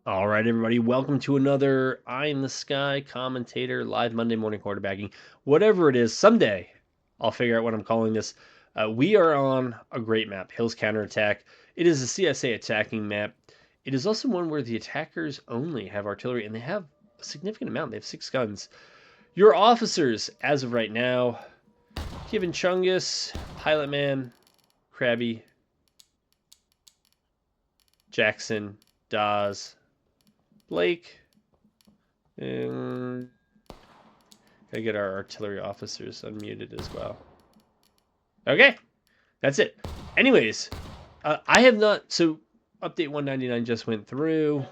All right, everybody, welcome to another Eye in the Sky commentator live Monday morning quarterbacking. Whatever it is, someday I'll figure out what I'm calling this. We are on a great map, Hills Counterattack. It is a CSA attacking map. It is also one where the attackers only have artillery, and they have a significant amount. They have 6 guns. Your officers, as of right now, Kevin Chungus, Pilot Man, Krabby, Jackson, Dawes, Blake, and gotta get our artillery officers unmuted as well. Okay, that's it. Anyways, I have not. So update 199 just went through.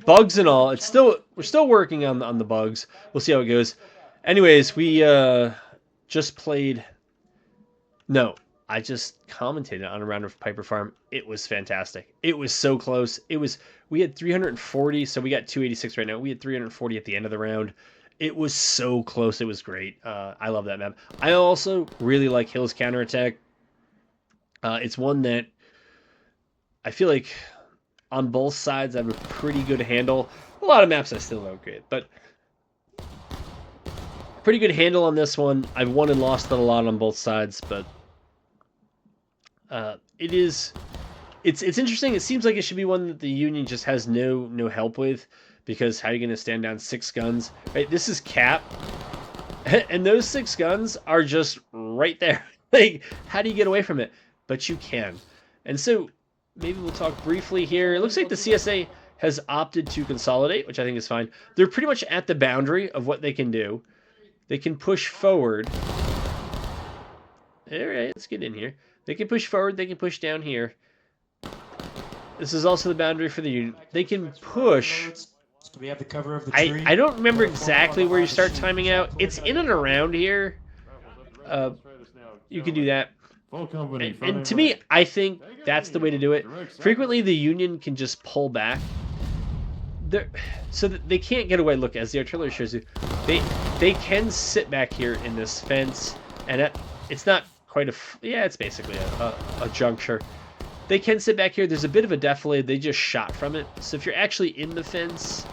Bugs and all. We're still working on the bugs. We'll see how it goes. Anyways, we just played. No, I just commentated on a round of Piper Farm. It was fantastic. It was so close. We had 340, so we got 286 right now. We had 340 at the end of the round. It was so close. It was great. I love that map. I also really like Hills Counterattack. It's one that I feel like on both sides I have a pretty good handle. A lot of maps I still don't get, but pretty good handle on this one. I've won and lost it a lot on both sides, but it's interesting. It seems like it should be one that the Union just has no help with, because how are you going to stand down 6 guns? Right, this is cap, and those 6 guns are just right there. Like, how do you get away from it? But you can. And so maybe we'll talk briefly here. It looks like the CSA has opted to consolidate, which I think is fine. They're pretty much at the boundary of what they can do. They can push forward. All right, let's get in here. They can push forward. They can push down here. This is also the boundary for the Union. They can push. Do we have the cover of the tree? I don't remember exactly where you start timing out. It's in and around here. You can do that. And to me, I think that's the way to do it. Frequently, the Union can just pull back. So that they can't get away. Look, as the artillery shows you, they can sit back here in this fence, and it's not quite it's basically a juncture. They can sit back here. There's a bit of a defilade. They just shot from it. So if you're actually in the fence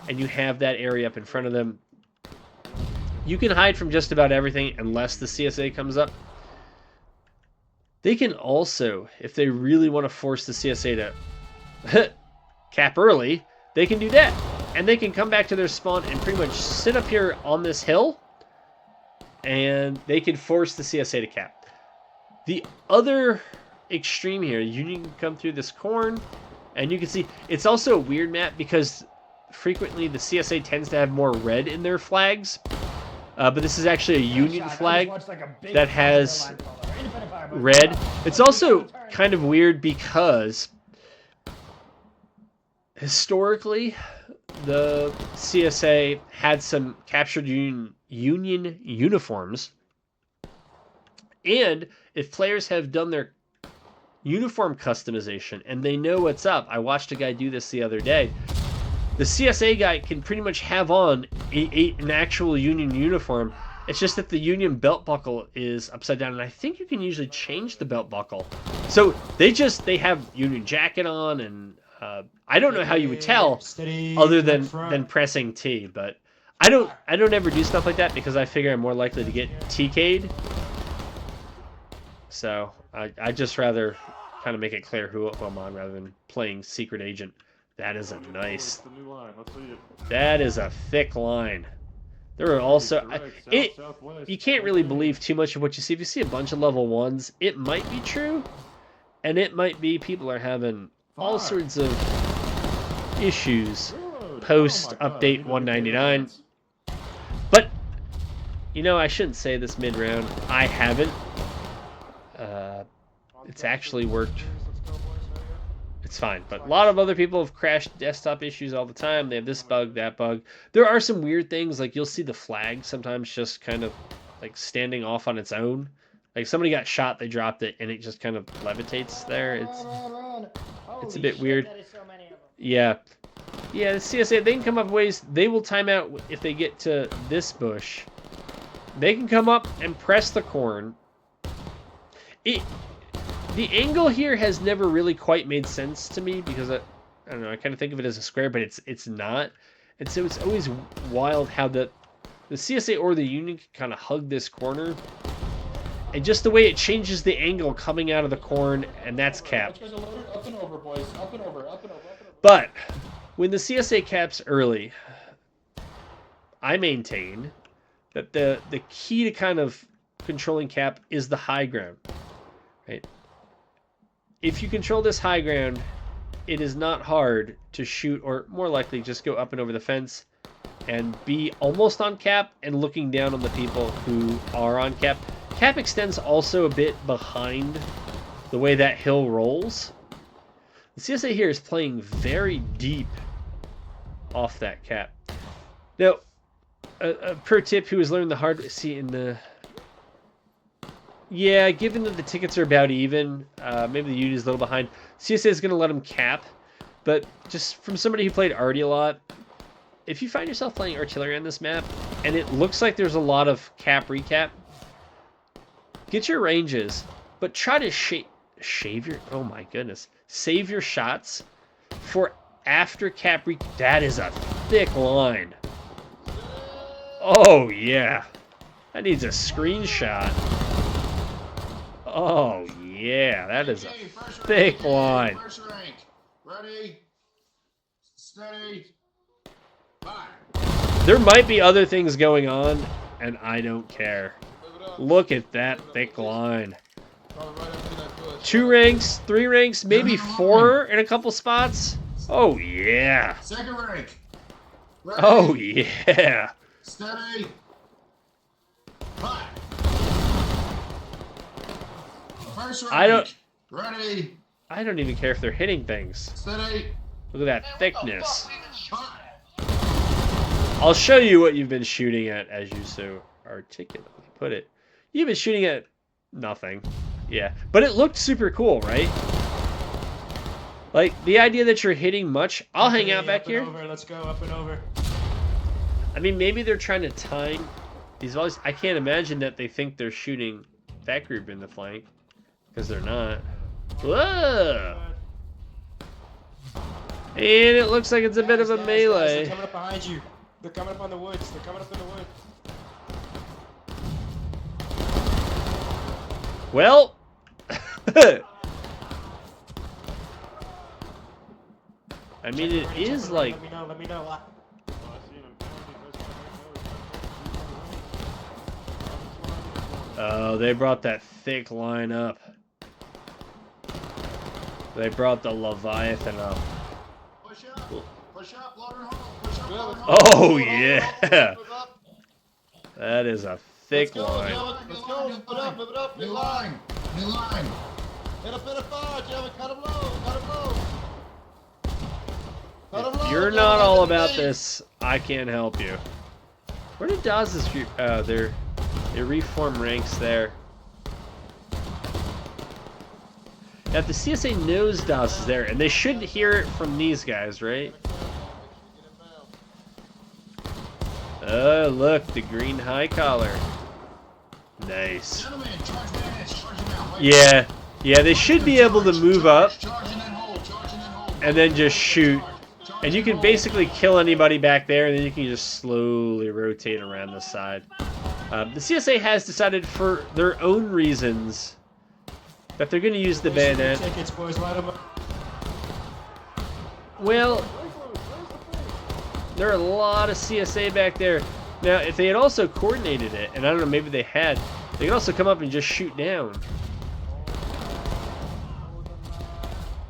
and you have that area up in front of them, you can hide from just about everything unless the CSA comes up. They can also, if they really want to force the CSA to cap early, they can do that. And they can come back to their spawn and pretty much sit up here on this hill, and they can force the CSA to cap. The other extreme here, Union can come through this corn, and you can see it's also a weird map because frequently the CSA tends to have more red in their flags, but this is actually a Union flag that has red. It's also kind of weird because historically the CSA had some captured Union uniforms, and if players have done their uniform customization and they know what's up, I watched a guy do this the other day. The CSA guy can pretty much have on an actual Union uniform. It's just that the Union belt buckle is upside down, and I think you can usually change the belt buckle. So they have Union jacket on, and I don't know how you would tell other than pressing T, but I don't ever do stuff like that because I figure I'm more likely to get TK'd. So I just rather kind of make it clear who I'm on rather than playing secret agent. That is a nice. That is a thick line. There are also you can't really believe too much of what you see. If you see a bunch of level 1s, it might be true, and it might be people are having all sorts of issues post update 199. But I shouldn't say this mid round. I haven't. It's actually worked. It's fine, but a lot of other people have crashed desktop issues all the time. They have this bug, that bug. There are some weird things, like you'll see the flag sometimes just kind of like standing off on its own. Like somebody got shot, they dropped it, and it just kind of levitates there. It's a bit weird. Yeah, the CSA, they can come up ways. They will time out if they get to this bush. They can come up and press the corn. The angle here has never really quite made sense to me because I don't know, I kind of think of it as a square, but it's not. And so it's always wild how the CSA or the Union can kind of hug this corner. And just the way it changes the angle coming out of the corn, and that's cap. Up and over, boys. Up and over, up and over, up and over. But when the CSA caps early, I maintain that the key to kind of controlling cap is the high ground. Right? If you control this high ground, it is not hard to shoot, or more likely just go up and over the fence and be almost on cap and looking down on the people who are on cap. Cap extends also a bit behind the way that hill rolls. The CSA here is playing very deep off that cap. Now, a pro tip who has learned the hard way, see in the... Yeah, given that the tickets are about even, maybe the Union is a little behind, CSA is going to let them cap. But just from somebody who played arty a lot, if you find yourself playing artillery on this map, and it looks like there's a lot of cap recap, get your ranges, but try to shave your... Oh my goodness. Save your shots for after cap recap. That is a thick line. Oh yeah. That needs a screenshot. Oh yeah, that is a thick line. First rank. Ready. Steady. Fire. There might be other things going on, and I don't care. Look at that thick line. 2 ranks, 3 ranks, maybe 4 in a couple spots. Oh yeah. Second rank. Ready. Oh yeah. Steady. Fire. First rank. Ready. I don't even care if they're hitting things. Steady. Look at that thickness. Fire. I'll show you what you've been shooting at, as you so articulately put it. You've been shooting at nothing. Yeah, but it looked super cool, right? Like, the idea that you're hitting much... I'll hang out back here. Over. Let's go up and over. I mean, maybe they're trying to time these volleys. I can't imagine that they think they're shooting that group in the flank, because they're not. Whoa! And it looks like it's a bit of a melee. They're coming up behind you. They're coming up on the woods. They're coming up in the woods. Well, I mean, it is like... Let me know. Oh, they brought that thick line up. They brought the Leviathan up. Push up, load and hold. Push up, load and hold. Oh, yeah. That is a thick line. Let's go. Move it up. New line. New line. Hit a bit of fire, Jimmy. Cut him low. Cut him low. If you're not all about this, I can't help you. Where did Dawes' group... Oh, they reform ranks there. Now, if the CSA knows Dawes is there, and they should hear it from these guys, right? Oh, look, the green high collar. Nice. Yeah, they should be able to move up and then just shoot. And you can basically kill anybody back there, and then you can just slowly rotate around the side. The CSA has decided for their own reasons that they're going to use the bayonet. Tickets, boys. Light 'em up. Well, there are a lot of CSA back there. Now, if they had also coordinated it, and I don't know, maybe they had, they could also come up and just shoot down.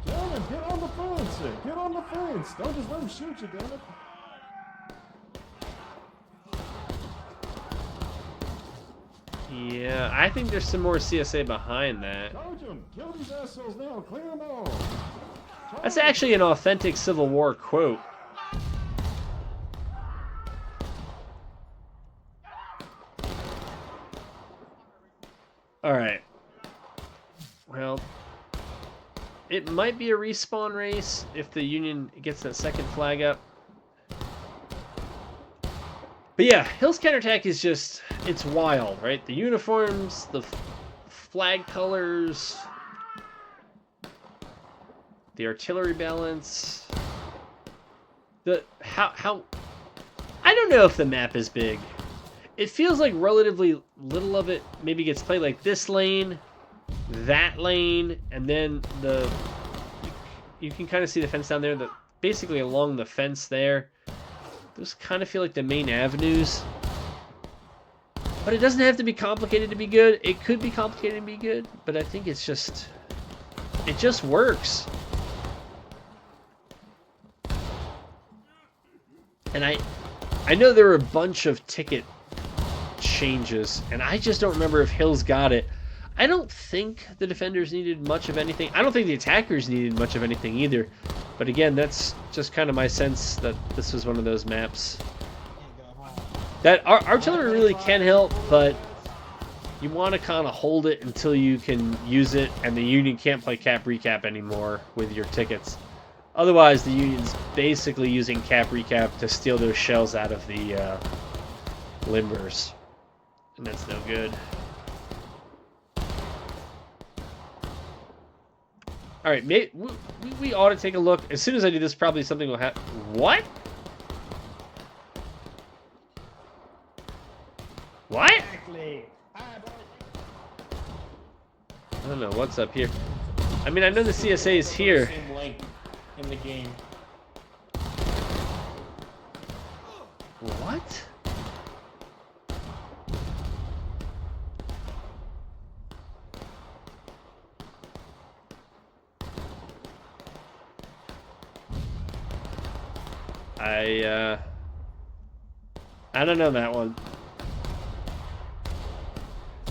Gentlemen, get on the fence. Get on the fence. Don't just let them shoot you, damn it. Yeah, I think there's some more CSA behind that. Charge them. Kill these assholes now. Clear them all. That's actually an authentic Civil War quote. Alright. Well, it might be a respawn race if the Union gets that second flag up. But yeah, Hill's Counterattack is just, it's wild, right? The uniforms, the flag colors, the artillery balance. how I don't know if the map is big. It feels like relatively little of it maybe gets played, like this lane, that lane, and then you can kind of see the fence down there. Basically along the fence there, those kind of feel like the main avenues. But it doesn't have to be complicated to be good. It could be complicated to be good, but I think it just works. And I know there were a bunch of ticket changes, and I just don't remember if Hills got it. I don't think the defenders needed much of anything. I don't think the attackers needed much of anything either. But again, that's just kind of my sense that this was one of those maps that artillery really can help, but you want to kind of hold it until you can use it, and the Union can't play cap recap anymore with your tickets. Otherwise, the Union's basically using cap recap to steal those shells out of the limbers, and that's no good. All right, we ought to take a look. As soon as I do this, probably something will happen. What? What? Exactly. I don't know what's up here. I mean, I know the CSA is here. Same length in the game. What? I don't know that one.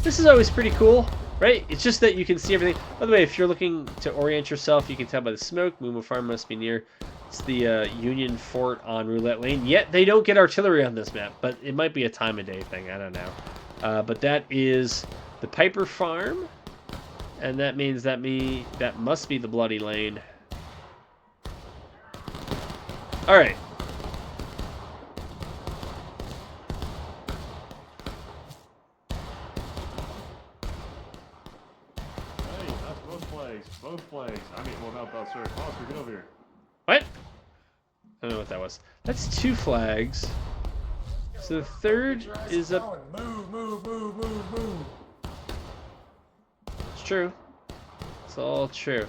This is always pretty cool, right? It's just that you can see everything. By the way, if you're looking to orient yourself, you can tell by the smoke. Mumu Farm must be near. It's the Union Fort on Roulette Lane. Yet they don't get artillery on this map, but it might be a time of day thing. I don't know. But that is the Piper Farm, and that means that must be the Bloody Lane. All right. Hey, that's both flags. Both flags. I mean, well, not both, sorry. Foster, get over here. What? I don't know what that was. That's 2 flags. So the third is up. Move. It's true. It's all true.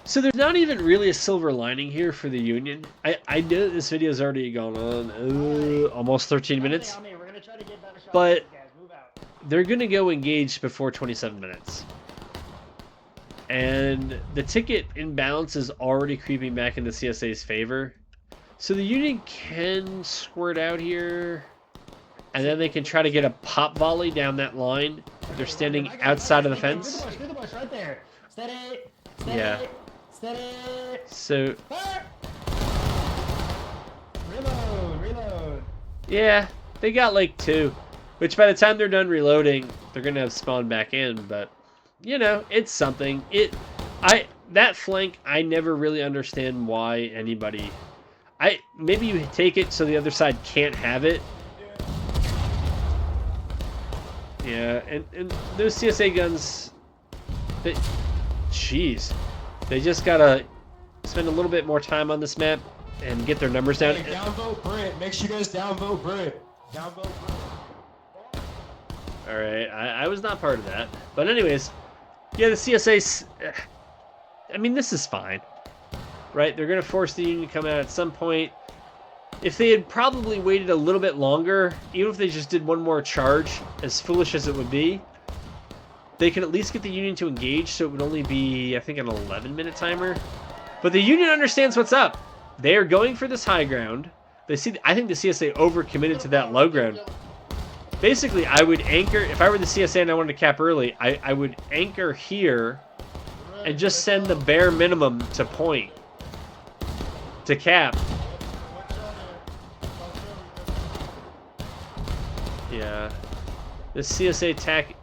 So there's not even really a silver lining here for the Union. I know this video's already gone on almost 13 minutes, but they're going to go engage before 27 minutes. And the ticket imbalance is already creeping back into CSA's favor. So the Union can squirt out here, and then they can try to get a pop volley down that line. They're standing outside of the fence. Right there. Steady. Yeah. Steady. So, Reload. yeah, they got like 2, which by the time they're done reloading, they're gonna have spawned back in. But you know, it's something. That flank, I never really understand why anybody. Maybe you take it so the other side can't have it. Yeah, and those CSA guns, jeez, they just gotta spend a little bit more time on this map and get their numbers down. Hey, downvote Brit. Make sure you guys downvote Brit. Downvote Brit. All right, I was not part of that, but anyways, yeah, the CSA. I mean, this is fine, right? They're gonna force the Union to come out at some point. If they had probably waited a little bit longer, even if they just did one more charge, as foolish as it would be, they could at least get the Union to engage, so it would only be, I think, an 11-minute timer. But the Union understands what's up. They are going for this high ground. I think the CSA overcommitted to that low ground. Basically, I would anchor, if I were the CSA and I wanted to cap early, I would anchor here and just send the bare minimum to point to cap. Yeah, the CSA attack,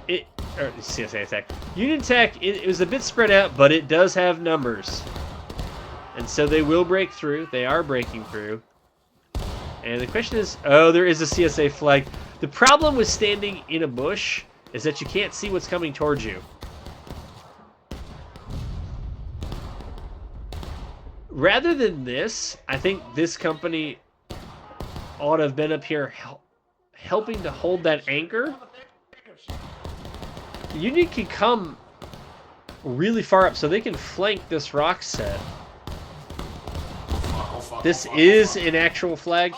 CSA attack, Union attack, it was a bit spread out, but it does have numbers. And so they will break through. They are breaking through. And the question is, oh, there is a CSA flag. The problem with standing in a bush is that you can't see what's coming towards you. rather than this, I think this company ought to have been up here helping to hold that anchor. The Union can come really far up, so they can flank this rock set. This is an actual flag.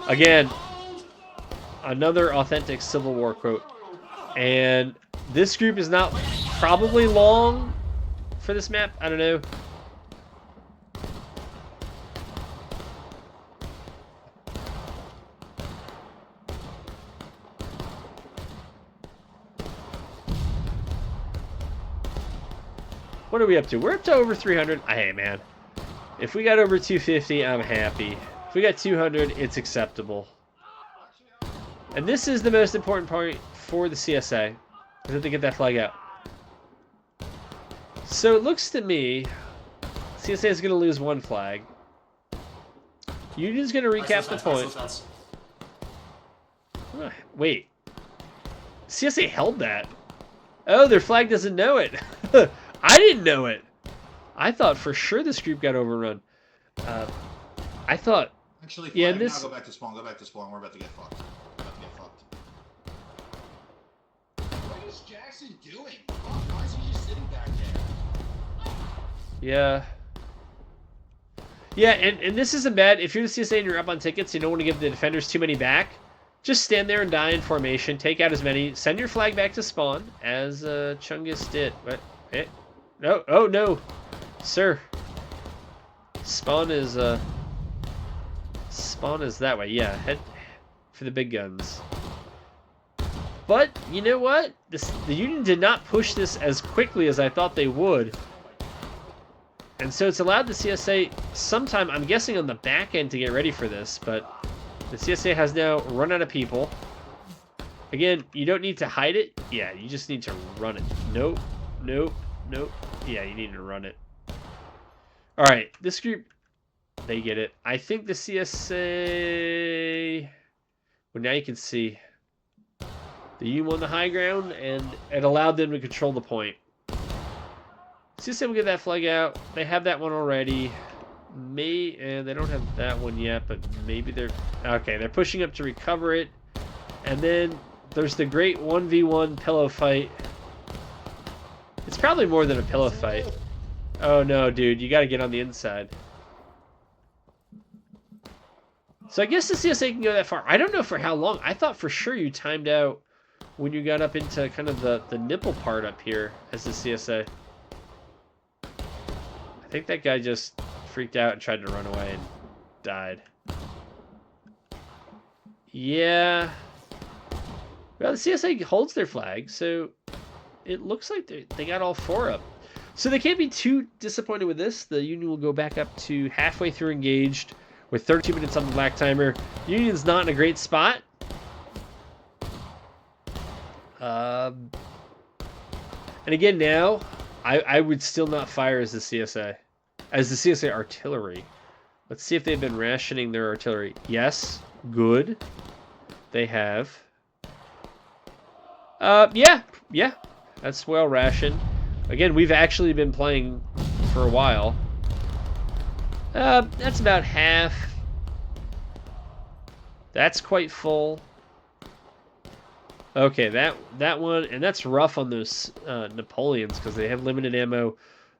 Again, another authentic Civil War quote. And this group is not probably long for this map. I don't know. What are we up to? We're up to over 300. Hey, man. If we got over 250, I'm happy. If we got 200, it's acceptable. And this is the most important point for the CSA, is that they get that flag out. So it looks to me, CSA is going to lose one flag. Union's going to recap the point. Wait. CSA held that. Oh, their flag doesn't know it. I didn't know it. I thought for sure this group got overrun. I thought... Actually, yeah, now this... go back to spawn. Go back to spawn. We're about to get fucked. We're about to get fucked. What is Jackson doing? Why is he just sitting back there? Yeah. Yeah, and this isn't bad. If you're the CSA and you're up on tickets, you don't want to give the defenders too many back. Just stand there and die in formation. Take out as many. Send your flag back to spawn, as Chungus did. What? No. Oh, no. Sir. Spawn is that way. Yeah, head for the big guns. But, you know what? The Union did not push this as quickly as I thought they would. And so it's allowed the CSA sometime, I'm guessing on the back end, to get ready for this, but the CSA has now run out of people. Again, you don't need to hide it. Yeah, you just need to run it. Nope. Yeah, you need to run it. Alright, this group, they get it. I think the CSA... Well, now you can see. The Union won the high ground, and it allowed them to control the point. CSA will get that flag out. They have that one already. They don't have that one yet, but maybe they're... Okay, they're pushing up to recover it. And then there's the great 1v1 pillow fight. It's probably more than a pillow fight. Oh no, dude, you gotta get on the inside. So I guess the CSA can go that far. I don't know for how long. I thought for sure you timed out when you got up into kind of the nipple part up here as the CSA. I think that guy just freaked out and tried to run away and died. Yeah. Well, the CSA holds their flag, so it looks like they got all four up. So they can't be too disappointed with this. The Union will go back up to halfway through engaged with 32 minutes on the black timer. Union's not in a great spot. And again now, I would still not fire as the CSA. As the CSA artillery. Let's see if they've been rationing their artillery. Yes. Good. They have. Yeah. That's well rationed. Again, we've actually been playing for a while. That's about half. That's quite full. Okay, that one, and that's rough on those Napoleons because they have limited ammo.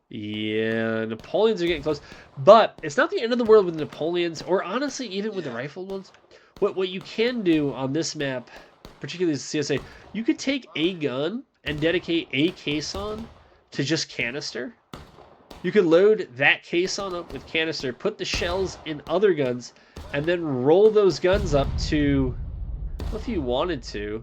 Yeah, Napoleons are getting close. But it's not the end of the world with Napoleons, or honestly, even with the rifled ones. What you can do on this map, particularly as CSA, you could take a gun and dedicate a caisson to just canister. You could load that caisson up with canister, put the shells in other guns, and then roll those guns up to, well, if you wanted to,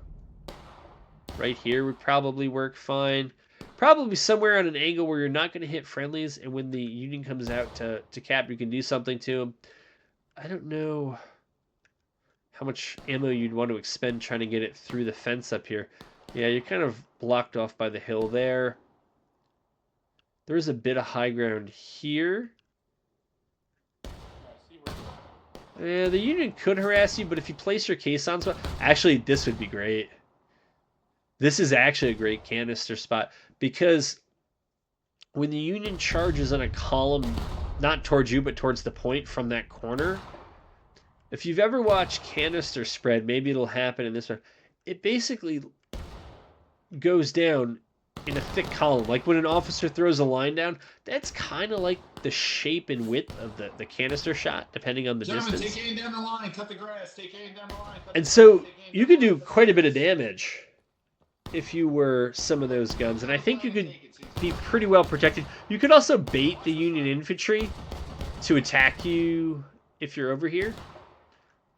right here would probably work fine. Probably somewhere on an angle where you're not going to hit friendlies, and when the Union comes out to cap, you can do something to them. I don't know how much ammo you'd want to expend trying to get it through the fence up here. Yeah, you're kind of blocked off by the hill there. There's a bit of high ground here. Yeah, the Union could harass you, but if you place your caissons... Actually, this would be great. This is actually a great canister spot, because when the Union charges on a column not towards you, but towards the point from that corner. If you've ever watched canister spread, maybe it'll happen in this one. It basically goes down in a thick column. Like when an officer throws a line down, that's kind of like the shape and width of the canister shot, depending on the Gentlemen, distance. take aim down the line, cut the grass, take aim down the line. And so you could do quite a bit of damage if you were some of those guns. And I think you could be pretty well protected. You could also bait the Union infantry to attack you if you're over here.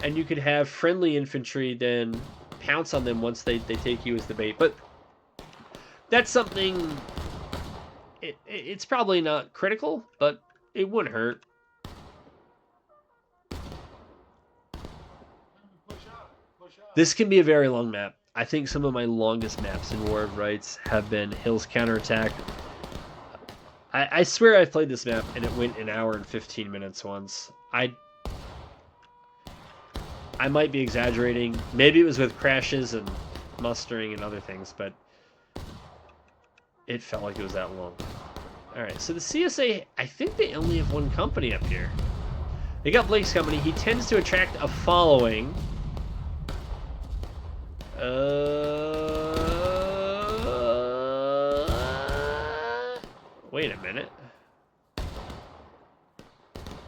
And you could have friendly infantry then pounce on them once they take you as the bait. But that's something, it's probably not critical, but it wouldn't hurt. This can be a very long map. I think some of my longest maps in War of Rights have been Hill's Counterattack. I swear I've played this map and it went an hour and 15 minutes once. I might be exaggerating. Maybe it was with crashes and mustering and other things, but it felt like it was that long. Alright, so the CSA, I think they only have one company up here. They got Blake's company. He tends to attract a following. Wait a minute.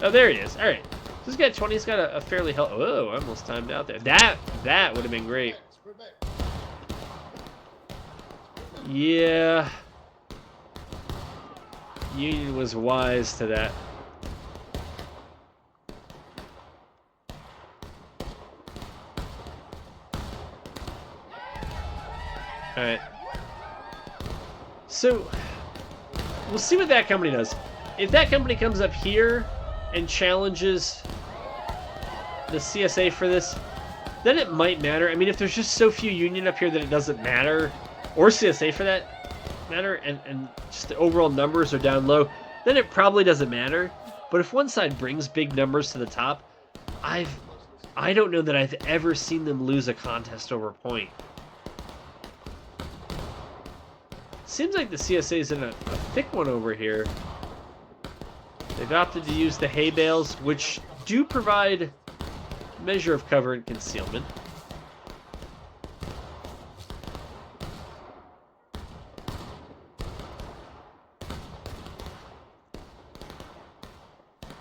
Oh, there he is. Alright. This guy 20's got a fairly oh, I almost timed out there. That would have been great. Yeah. Union was wise to that. Alright. So, we'll see what that company does. If that company comes up here and challenges the CSA for this, then it might matter. I mean, if there's just so few Union up here that it doesn't matter, or CSA for that matter, and just the overall numbers are down low, then it probably doesn't matter. But if one side brings big numbers to the top, I don't know that I've ever seen them lose a contest over point. Seems like the CSA is in a thick one over here. They've opted to use the hay bales, which do provide a measure of cover and concealment.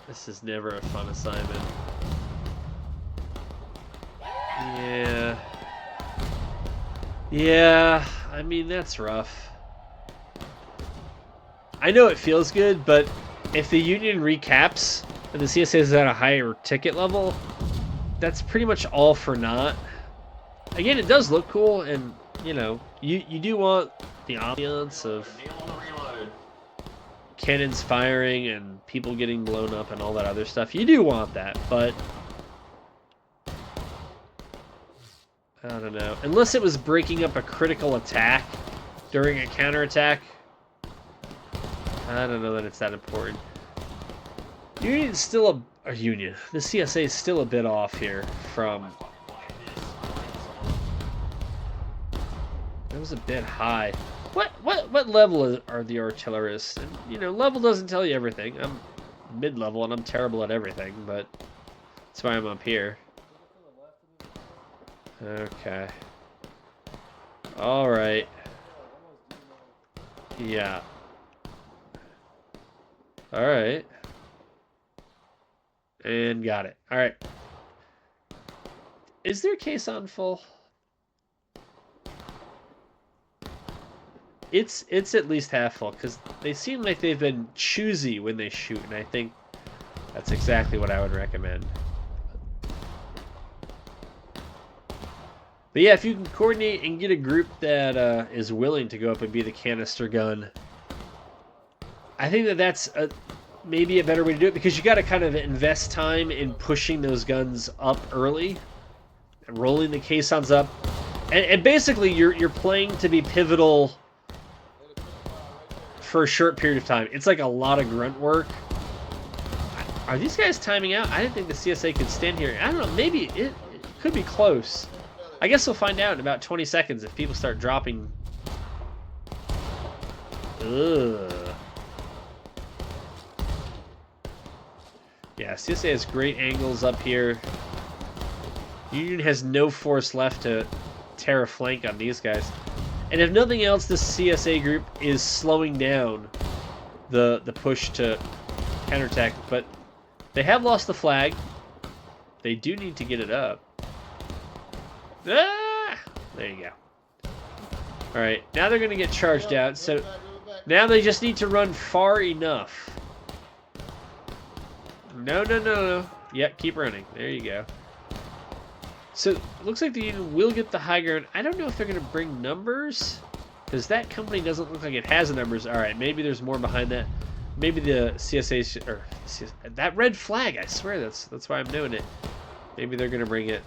This is never a fun assignment. Yeah. Yeah, I mean, that's rough. I know it feels good, but if the Union recaps and the CSA is at a higher ticket level, that's pretty much all for naught. Again, it does look cool, and, you know, you do want the ambiance of cannons firing and people getting blown up and all that other stuff. You do want that, but I don't know. Unless it was breaking up a critical attack during a counterattack, I don't know that it's that important. Union's still a Union. The CSA is still a bit off here from. That was a bit high. What level are the artillerists? And, you know, level doesn't tell you everything. I'm mid-level and I'm terrible at everything, but that's why I'm up here. Okay. All right. Yeah. All right. And got it. All right. Is their case on full? It's at least half full, because they seem like they've been choosy when they shoot, and I think that's exactly what I would recommend. But yeah, if you can coordinate and get a group that is willing to go up and be the canister gun, I think that's maybe a better way to do it, because you got to kind of invest time in pushing those guns up early, and rolling the caissons up, and basically you're playing to be pivotal for a short period of time. It's like a lot of grunt work. Are these guys timing out? I didn't think the CSA could stand here. I don't know. Maybe it could be close. I guess we'll find out in about 20 seconds if people start dropping. Ugh. Yeah, CSA has great angles up here. Union has no force left to tear a flank on these guys. And if nothing else, this CSA group is slowing down the push to counterattack. But they have lost the flag. They do need to get it up. Ah! There you go. Alright, now they're going to get charged out. So now they just need to run far enough. No, no, no, no. Yep, keep running. There you go. So, it looks like the Union will get the high ground. I don't know if they're going to bring numbers, because that company doesn't look like it has the numbers. Alright, maybe there's more behind that. Maybe the CSA, or that red flag, I swear, that's why I'm doing it. Maybe they're going to bring it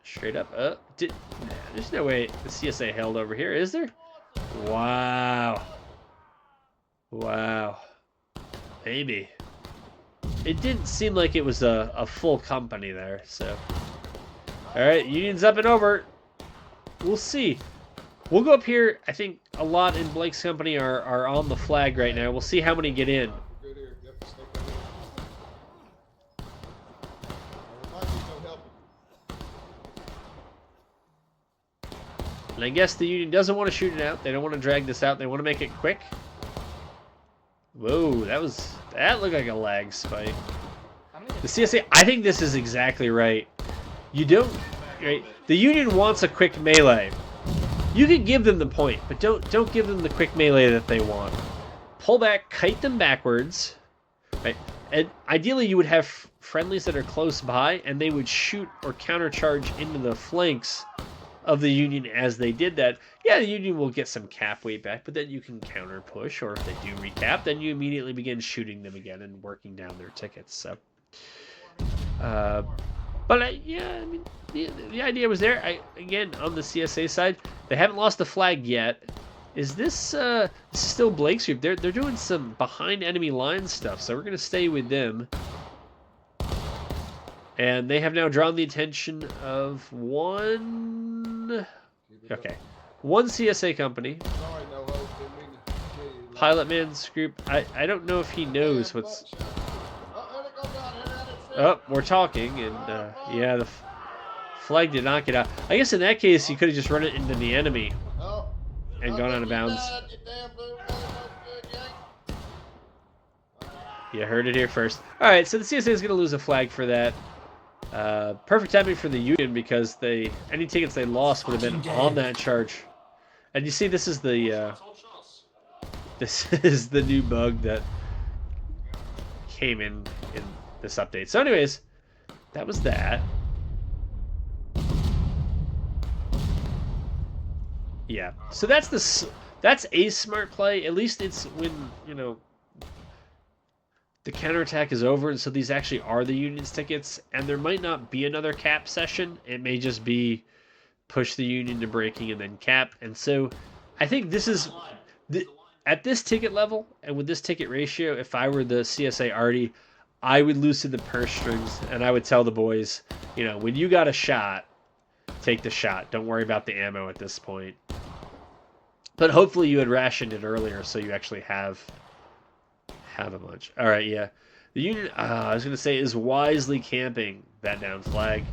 straight up. There's no way the CSA held over here, is there? Wow. Wow. Maybe. It didn't seem like it was a full company there, so. Alright, Union's up and over. We'll see. We'll go up here. I think a lot in Blake's company are on the flag right now. We'll see how many get in. Good here. Yep, stay right here. There might be no help. And I guess the Union doesn't want to shoot it out. They don't want to drag this out. They want to make it quick. Whoa, that looked like a lag spike. The CSA, I think this is exactly right. You don't, right? The Union wants a quick melee. You can give them the point, but don't give them the quick melee that they want. Pull back, kite them backwards, right? And ideally you would have friendlies that are close by, and they would shoot or countercharge into the flanks of the Union as they did that. Yeah, the Union will get some cap weight back, but then you can counter push, or if they do recap, then you immediately begin shooting them again and working down their tickets. So, yeah, I mean, the idea was there. Again, on the CSA side, they haven't lost the flag yet. Is this is still Blake's group? They're doing some behind enemy line stuff, so we're gonna stay with them. And they have now drawn the attention of one CSA company. Sorry, no hope. Didn't mean to kill you. Pilot Man's group. I don't know if he knows what's. Oh, there it goes down. Oh, we're talking, and yeah, the flag did not get out. I guess in that case, you could have just run it into the enemy and gone out of bounds. You heard it here first. All right, so the CSA is going to lose a flag for that. Perfect timing for the Union, because any tickets they lost would have been on that charge. And you see, this is the new bug that came in this update. So anyways, that was that. Yeah, so that's a smart play. At least it's when, you know, the counterattack is over, and so these actually are the Union's tickets, and there might not be another cap session. It may just be push the Union to breaking and then cap. And so I think this is at this ticket level and with this ticket ratio, if I were the CSA arty, I would loosen the purse strings, and I would tell the boys, you know, when you got a shot, take the shot. Don't worry about the ammo at this point. But hopefully you had rationed it earlier, so you actually have a bunch. All right, yeah. The Union, I was going to say, is wisely camping that down flag.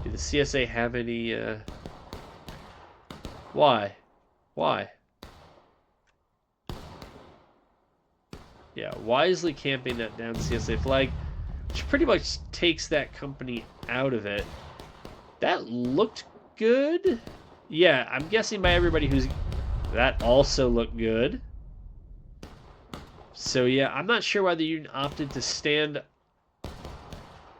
Do the CSA have any... Why? Yeah, wisely camping that down CSA flag, which pretty much takes that company out of it. That looked good. Yeah, I'm guessing by everybody who's... That also looked good. So yeah, I'm not sure why the Union opted to stand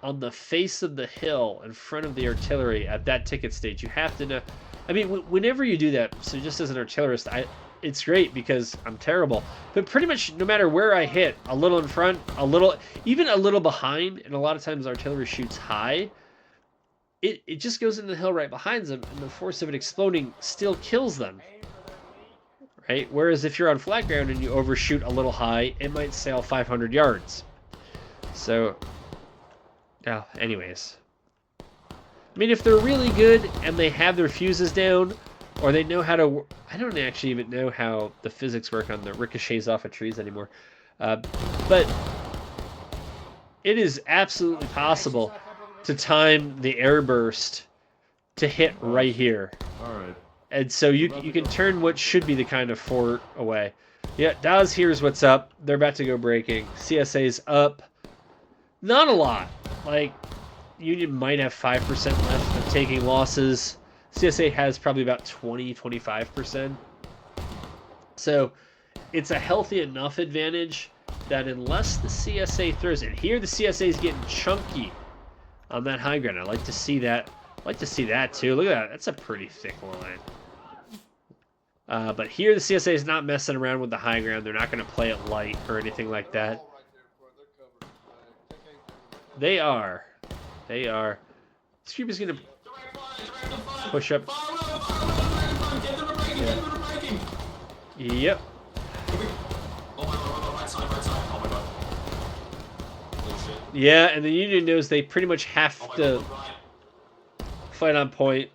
on the face of the hill in front of the artillery at that ticket stage. You have to know... I mean, whenever you do that, so just as an artillerist, it's great because I'm terrible. But pretty much no matter where I hit, a little in front, even a little behind, and a lot of times artillery shoots high, it just goes into the hill right behind them, and the force of it exploding still kills them. Right? Whereas if you're on flat ground and you overshoot a little high, it might sail 500 yards. So, anyways. I mean, if they're really good and they have their fuses down, or they know how to... I don't actually even know how the physics work on the ricochets off of trees anymore. But it is absolutely possible to time the air burst to hit right here. All right. And so you can turn what should be the kind of fort away. Yeah, Daz here's what's up. They're about to go breaking. CSA's up. Not a lot. Like, Union might have 5% left of taking losses. CSA has probably about 20-25%. So it's a healthy enough advantage that unless the CSA throws it, here the CSA is getting chunky on that high ground. I like to see that. I like to see that too. Look at that. That's a pretty thick line. But here the CSA is not messing around with the high ground. They're not going to play it light or anything like that. They are. They are. This group is going to push up. Yeah. Yep. Yeah, and the Union knows they pretty much have to fight on point.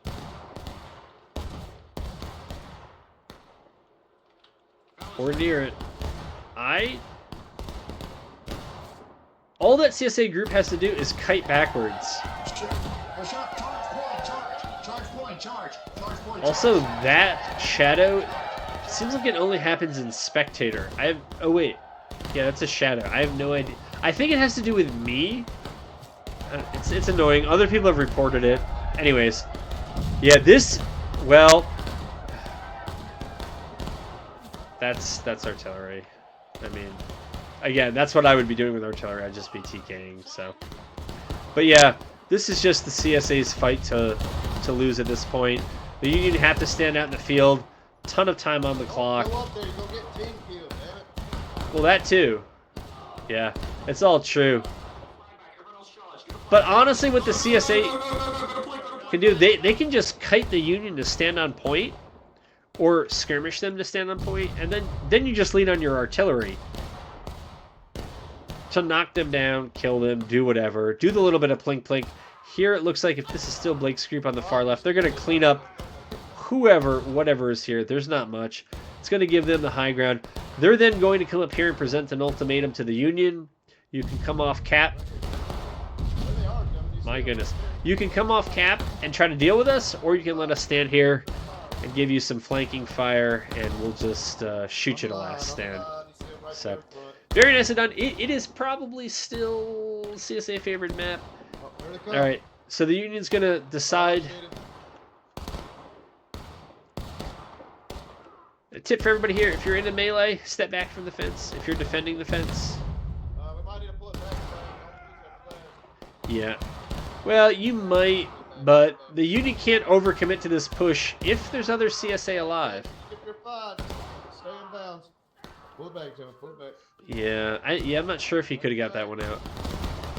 Or near it. All that CSA group has to do is kite backwards. Also, that shadow seems like it only happens in spectator. Oh wait, yeah, that's a shadow. I have no idea. I think it has to do with me. It's annoying. Other people have reported it. Anyways, yeah, well, that's artillery. I mean, again, that's what I would be doing with artillery. I'd just be TKing. So, but yeah, this is just the CSA's fight to lose at this point. The Union have to stand out in the field. Ton of time on the clock. Well, that too. Yeah, it's all true. But honestly, what the CSA can do, they can just kite the Union to stand on point, or skirmish them to stand on point, and then you just lean on your artillery to knock them down, kill them, do whatever. Do the little bit of plink plink. Here it looks like if this is still Blake's group on the far left, they're going to clean up whatever is here. There's not much. It's going to give them the high ground. They're then going to come up here and present an ultimatum to the Union. You can come off cap. My goodness. You can come off cap and try to deal with us, or you can let us stand here and give you some flanking fire, and we'll just shoot you to last stand. So, very nicely done. It is probably still CSA favorite map. All right, so the Union's going to decide. A tip for everybody here, if you're in a melee, step back from the fence. If you're defending the fence. We might need to pull it back. Yeah. Well, you might, but the Union can't overcommit to this push if there's other CSA alive. If you're fine, stay in bounds. Pull it back, Jimmy. Pull it back. Yeah, I'm not sure if he could have got that one out.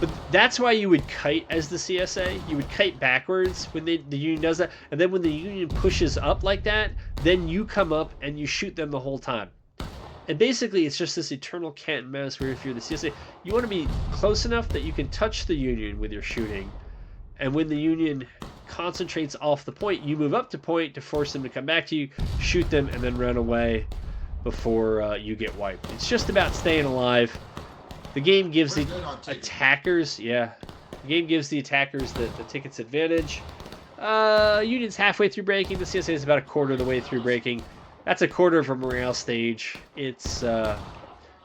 But that's why you would kite as the CSA. You would kite backwards when the Union does that. And then when the Union pushes up like that, then you come up and you shoot them the whole time. And basically, it's just this eternal cat and mouse where if you're the CSA, you want to be close enough that you can touch the Union with your shooting. And when the Union concentrates off the point, you move up to point to force them to come back to you, shoot them, and then run away before you get wiped. It's just about staying alive. The game gives the attackers, the game gives the attackers the tickets advantage. Union's halfway through breaking. The CSA is about a quarter of the way through breaking. That's a quarter of a morale stage. It's,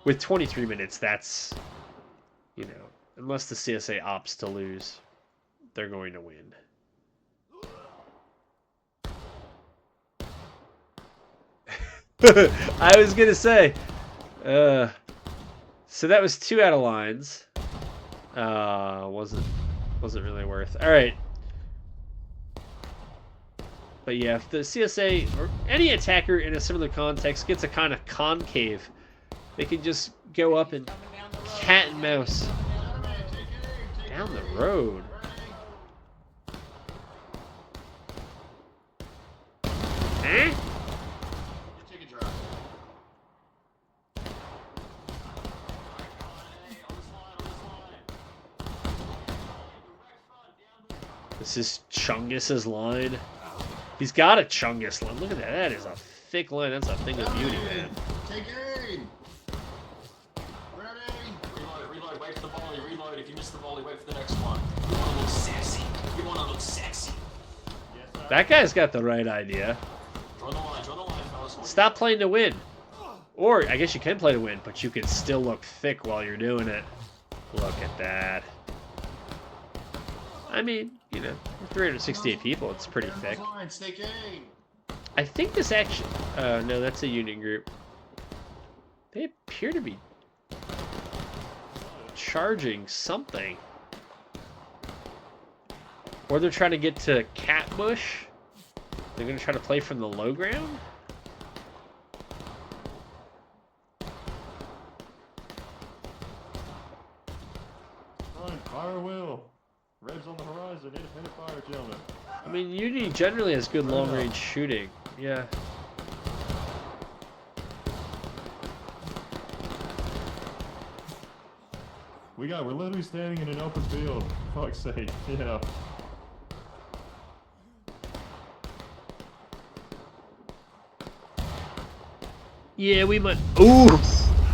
with 23 minutes, that's, unless the CSA opts to lose, they're going to win. I was going to say, so that was 2 out of lines. Wasn't really worth. All right. But yeah, if the CSA or any attacker in a similar context gets a kind of concave, they can just go up and cat and mouse down the road. Eh? This is Chungus's line. He's got a Chungus line. Look at that. That is a thick line. That's a thing of beauty, man. Take aim. Ready. Reload, wait for the volley, reloading. Wait, if you miss the volley, wait for the next one. You want to look sexy. You want to look sexy. Yes, sir. That guy's got the right idea. Draw the line, fellas. Stop playing to win. Or, I guess you can play to win, but you can still look thick while you're doing it. Look at that. I mean, you know, 368 people, it's pretty thick. Line, stay game. I think this actually... no, that's a union group. They appear to be charging something. Or they're trying to get to Catbush. They're going to try to play from the low ground? Fine, fire will. Red's on the horizon. Independent fire, gentlemen. I mean, Unity generally has good long-range shooting. Yeah. We're literally standing in an open field. For fuck's sake, yeah. Yeah, we might... Ooh!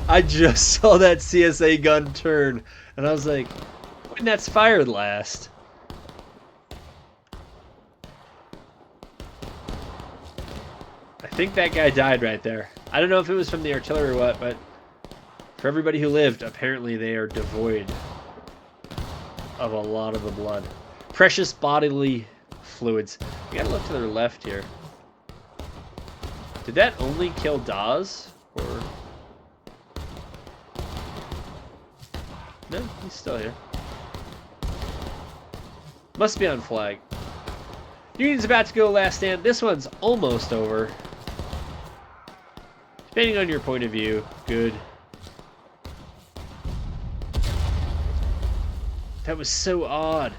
I just saw that CSA gun turn. And I was like, when that's fired last? I think that guy died right there. I don't know if it was from the artillery or what, but for everybody who lived, apparently they are devoid of a lot of the blood. Precious bodily fluids. We gotta look to their left here. Did that only kill Dawes? Or... No, he's still here. Must be on flag. Union's about to go last stand. This one's almost over. Depending on your point of view, good. That was so odd.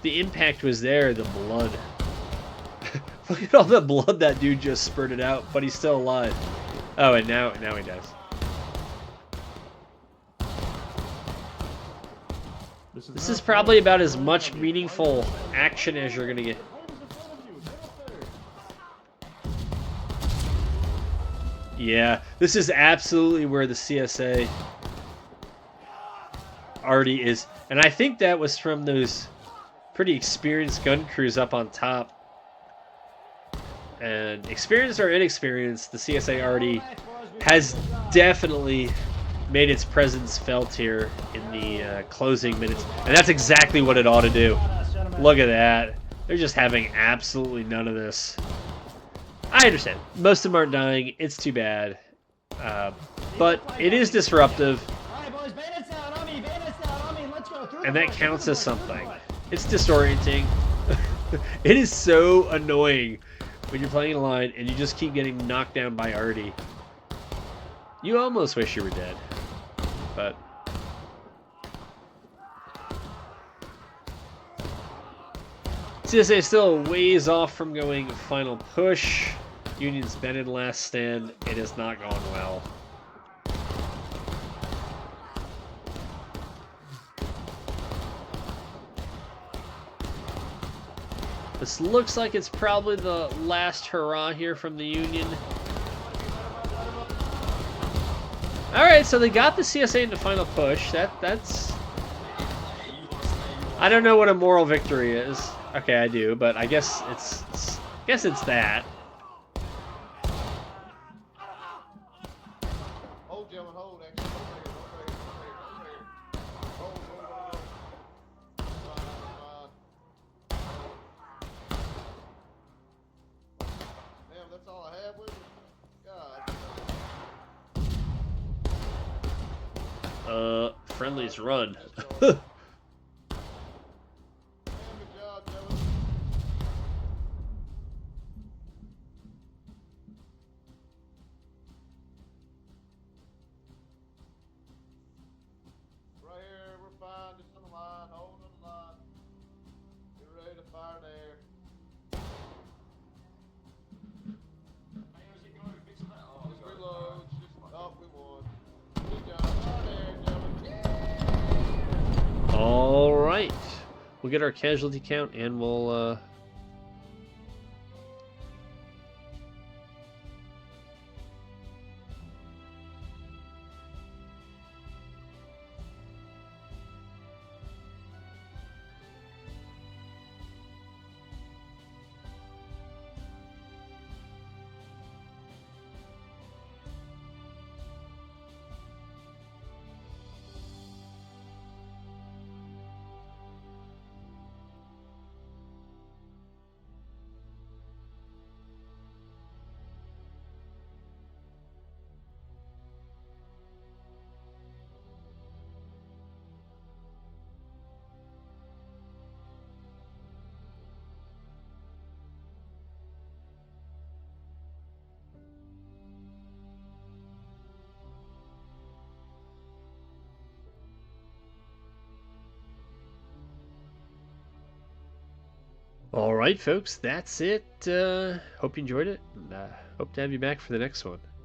The impact was there, the blood. Look at all the blood that dude just spurted out, but he's still alive. Oh, and now he dies. This is probably about as much meaningful action as you're gonna get. Yeah, this is absolutely where the CSA already is. And I think that was from those pretty experienced gun crews up on top. And experienced or inexperienced, the CSA already has definitely made its presence felt here in the closing minutes. And that's exactly what it ought to do. Look at that. They're just having absolutely none of this. I understand. Most of them aren't dying. It's too bad. But it is disruptive. And that counts as something. It's disorienting. It is so annoying when you're playing a line and you just keep getting knocked down by Artie. You almost wish you were dead. But... CSA is still a ways off from going final push. Union's been in last stand. It has not gone well. This looks like it's probably the last hurrah here from the Union. Alright, so they got the CSA into final push. That's... I don't know what a moral victory is. Okay, I do, but I guess it's that. Hold, gentlemen, hold. Actually, hold. Damn, that's all I have with me? God. Friendlies run. All right, we'll get our casualty count and we'll All right, folks, that's it. Hope you enjoyed it. And, hope to have you back for the next one.